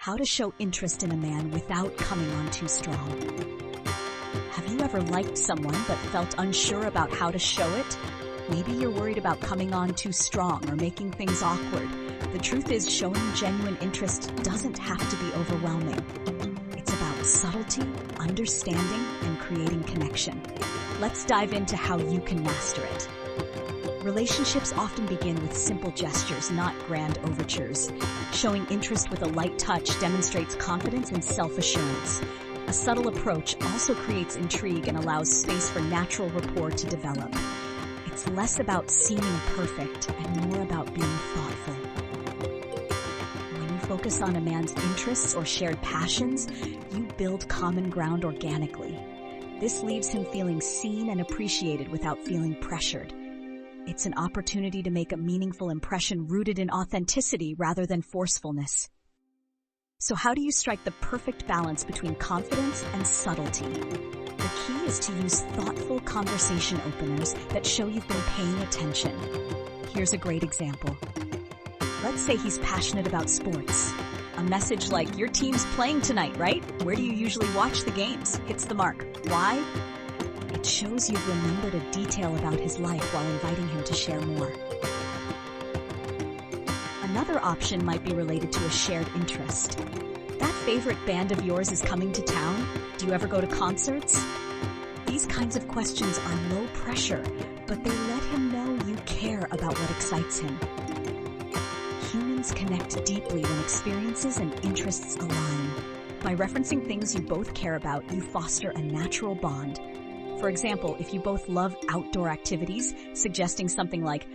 How to show interest in a man without coming on too strong. Have you ever liked someone but felt unsure about how to show it? Maybe you're worried about coming on too strong or making things awkward. The truth is, showing genuine interest doesn't have to be overwhelming. It's about subtlety, understanding, and creating connection. Let's dive into how you can master it. Relationships often begin with simple gestures, not grand overtures. Showing interest with a light touch demonstrates confidence and self-assurance. A subtle approach also creates intrigue and allows space for natural rapport to develop. It's less about seeming perfect and more about being thoughtful. When you focus on a man's interests or shared passions, you build common ground organically. This leaves him feeling seen and appreciated without feeling pressured. It's an opportunity to make a meaningful impression rooted in authenticity rather than forcefulness. So how do you strike the perfect balance between confidence and subtlety? The key is to use thoughtful conversation openers that show you've been paying attention. Here's a great example. Let's say he's passionate about sports. A message like, "Your team's playing tonight, right? Where do you usually watch the games?" hits the mark. Why? It shows you've remembered a detail about his life while inviting him to share more. Another option might be related to a shared interest. That favorite band of yours is coming to town? Do you ever go to concerts? These kinds of questions are low pressure, but they let him know you care about what excites him. Humans connect deeply when experiences and interests align. By referencing things you both care about, you foster a natural bond. For example, if you both love outdoor activities, suggesting something like,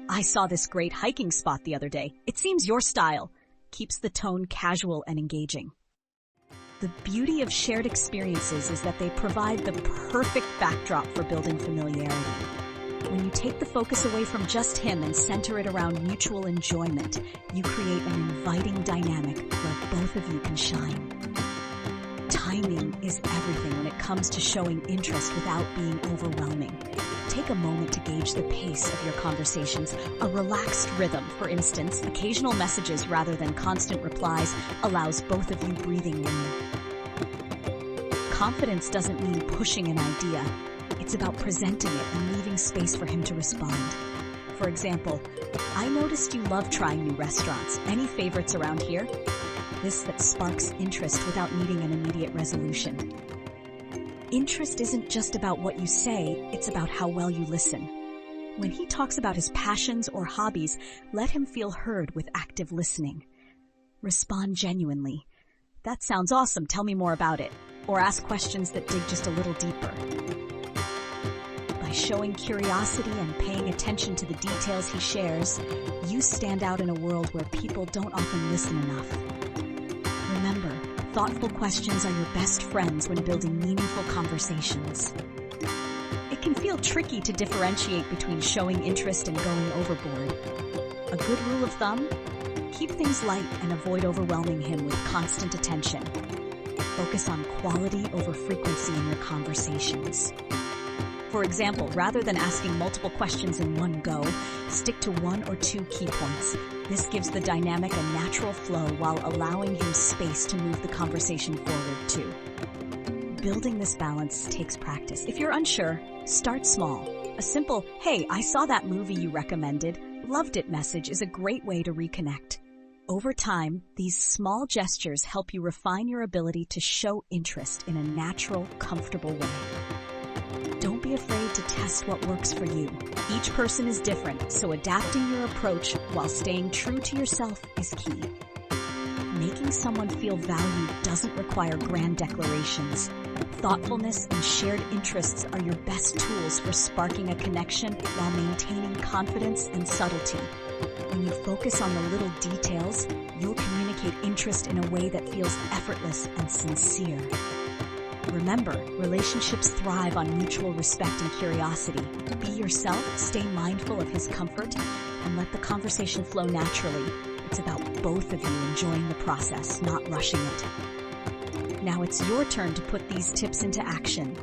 "I saw this great hiking spot the other day. It seems your style," keeps the tone casual and engaging. The beauty of shared experiences is that they provide the perfect backdrop for building familiarity. When you take the focus away from just him and center it around mutual enjoyment, you create an inviting dynamic where both of you can shine. Timing is everything when it comes to showing interest without being overwhelming. Take a moment to gauge the pace of your conversations. A relaxed rhythm, for instance, occasional messages rather than constant replies, allows both of you breathing room. Confidence doesn't mean pushing an idea. It's about presenting it and leaving space for him to respond. For example, "I noticed you love trying new restaurants. Any favorites around here?" This that sparks interest without needing an immediate resolution. Interest isn't just about what you say, it's about how well you listen. When he talks about his passions or hobbies, let him feel heard with active listening. Respond genuinely. "That sounds awesome, tell me more about it." Or ask questions that dig just a little deeper. By showing curiosity and paying attention to the details he shares, you stand out in a world where people don't often listen enough. Remember, thoughtful questions are your best friends when building meaningful conversations. It can feel tricky to differentiate between showing interest and going overboard. A good rule of thumb? Keep things light and avoid overwhelming him with constant attention. Focus on quality over frequency in your conversations. For example, rather than asking multiple questions in one go, stick to one or two key points. This gives the dynamic a natural flow while allowing him space to move the conversation forward too. Building this balance takes practice. If you're unsure, start small. A simple, "Hey, I saw that movie you recommended. Loved it" message is a great way to reconnect. Over time, these small gestures help you refine your ability to show interest in a natural, comfortable way. Don't be afraid to test what works for you. Each person is different, so adapting your approach while staying true to yourself is key. Making someone feel valued doesn't require grand declarations. Thoughtfulness and shared interests are your best tools for sparking a connection while maintaining confidence and subtlety. When you focus on the little details, you'll communicate interest in a way that feels effortless and sincere. Remember, relationships thrive on mutual respect and curiosity. Be yourself, stay mindful of his comfort, and let the conversation flow naturally. It's about both of you enjoying the process, not rushing it. Now it's your turn to put these tips into action.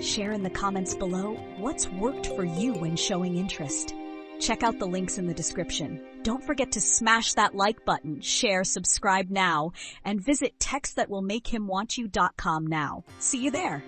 Share in the comments below what's worked for you when showing interest. Check out the links in the description. Don't forget to smash that like button, share, subscribe now, and visit textthatwillmakehimwantyou.com now. See you there.